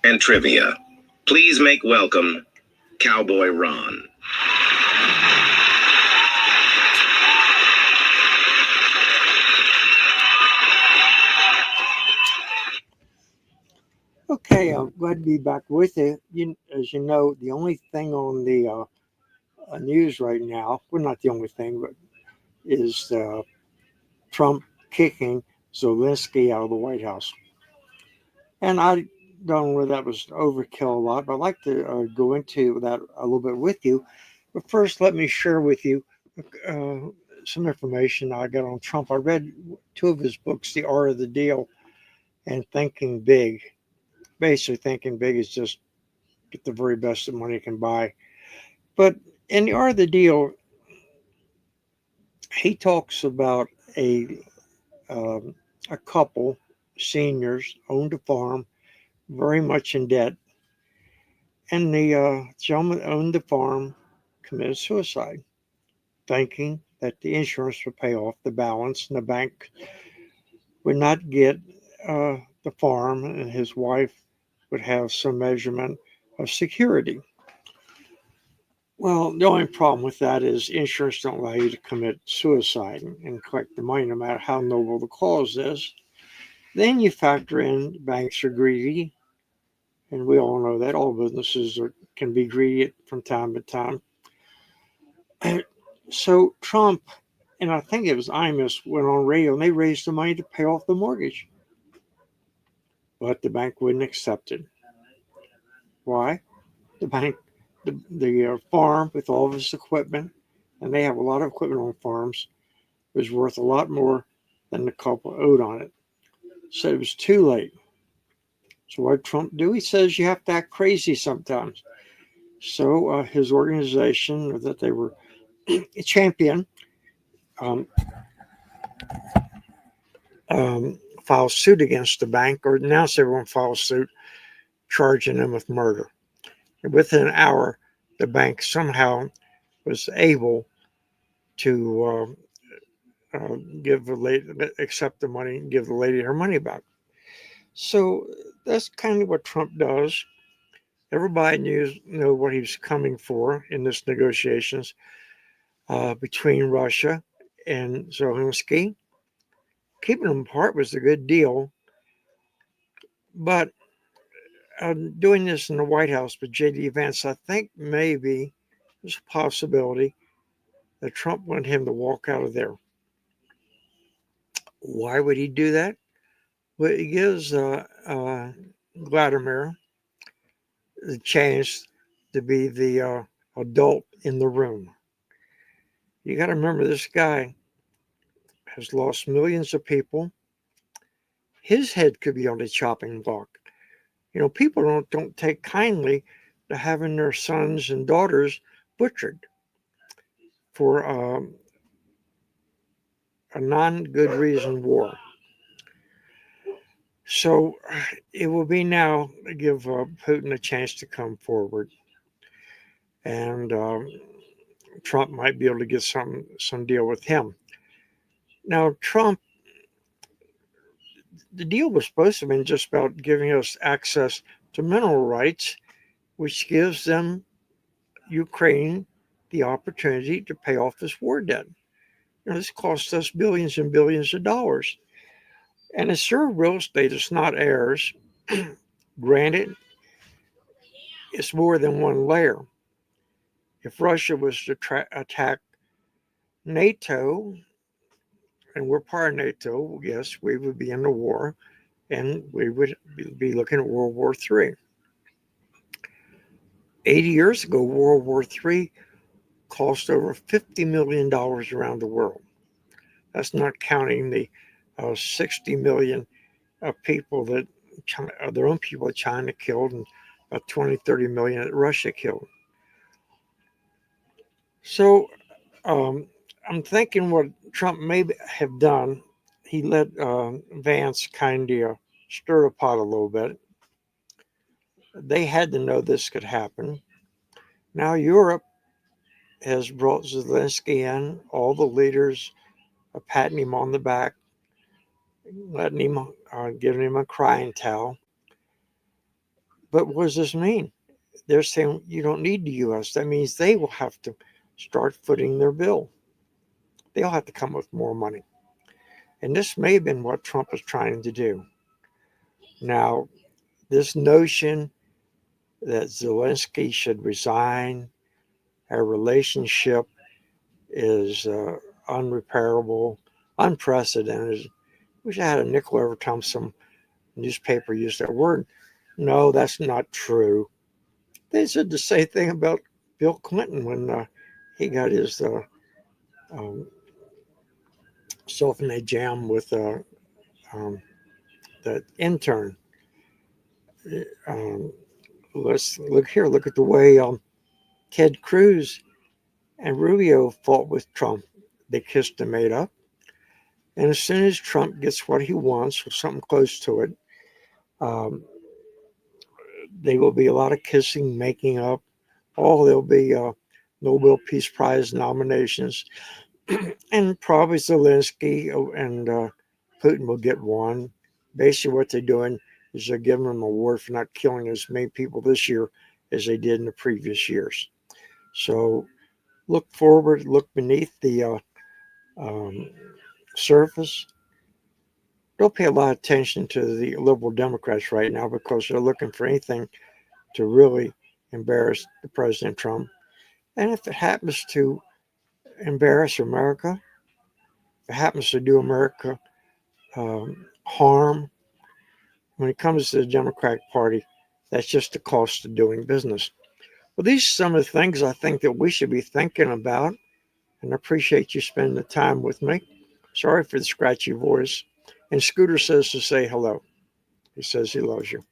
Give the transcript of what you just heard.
and trivia. Please make welcome Cowboy Ron. Okay, I'm glad to be back with you. As you know, the only thing on the news right now, well, not the only thing, but is Trump kicking Zelensky out of the White House. And I don't know whether that was overkill a lot, but I'd like to go into that a little bit with you. But first, let me share with you uh, some information I got on Trump. I read two of his books, The Art of the Deal and Thinking Big. Basically, Thinking Big is just get the very best that money can buy. But in The Art of the Deal, he talks about um, a couple, seniors, owned a farm, very much in debt, and the gentleman that owned the farm committed suicide, thinking that the insurance would pay off the balance and the bank would not get the farm, and his wife would have some measurement of security. Well, the only problem with that is insurance don't allow you to commit suicide and collect the money no matter how noble the cause is. Then you factor in banks are greedy, and we all know that all businesses can be greedy from time to time. So Trump and I think it was Imus went on radio and they raised the money to pay off the mortgage, but the bank wouldn't accept it. Why? The bank, the farm with all of its equipment, and they have a lot of equipment on farms, was worth a lot more than the couple owed on it. So it was too late. So what did Trump do? He says you have to act crazy sometimes. So his organization that they were a champion um, um, filed suit against the bank, or announced they were going to file suit, charging them with murder. And within an hour, the bank somehow was able to give the lady, accept the money, and give the lady her money back. So that's kind of what Trump does. Everybody knew what he was coming for in this negotiations between Russia and Zelensky. Keeping them apart was a good deal, but doing this in the White House with J.D. Vance, I think maybe there's a possibility that Trump wanted him to walk out of there. Why would he do that? Well, it gives Vladimir the chance to be the adult in the room. You got to remember, this guy has lost millions of people. His head could be on the chopping block. People don't take kindly to having their sons and daughters butchered for a non-good reason war. So it will be now to give Putin a chance to come forward, and Trump might be able to get some deal with him. Now, Trump, the deal was supposed to have been just about giving us access to mineral rights, which gives them Ukraine the opportunity to pay off this war debt. This cost us billions and billions of dollars. And it's sure real estate is not heirs. Granted, it's more than one layer. If Russia was to attack NATO, and we're part of NATO, yes, we would be in the war, and we would be looking at World War III. 80 years ago, World War III cost over $50 million around the world. That's not counting the 60 million people that China, their own people in China killed, and about 20, 30 million that Russia killed. So I'm thinking what Trump may have done, he let Vance kind of stir the pot a little bit. They had to know this could happen. Now Europe has brought Zelensky in, all the leaders are patting him on the back, letting him, giving him a crying towel. But what does this mean? They're saying you don't need the U.S. That means they will have to start footing their bill. They'll have to come with more money. And this may have been what Trump was trying to do. Now, this notion that Zelensky should resign, our relationship is unrepairable, unprecedented. Wish I had a nickel every time some newspaper used that word. No, that's not true. They said the same thing about Bill Clinton when he got his um, sulfonate jam with um, the intern. Um, let's look here. Look at the way Ted Cruz and Rubio fought with Trump. They kissed and made up. And as soon as Trump gets what he wants, or something close to it, um, there will be a lot of kissing, making up. Oh, there'll be Nobel Peace Prize nominations, and probably Zelensky and Putin will get one. Basically, what they're doing is they're giving them an award for not killing as many people this year as they did in the previous years. So look forward, look beneath the um, surface. Don't pay a lot of attention to the liberal Democrats right now because they're looking for anything to really embarrass the President Trump. And if it happens to embarrass America, if it happens to do America harm, when it comes to the Democratic Party, that's just the cost of doing business. Well, these are some of the things I think that we should be thinking about, and I appreciate you spending the time with me. Sorry for the scratchy voice. And Scooter says to say hello. He says he loves you.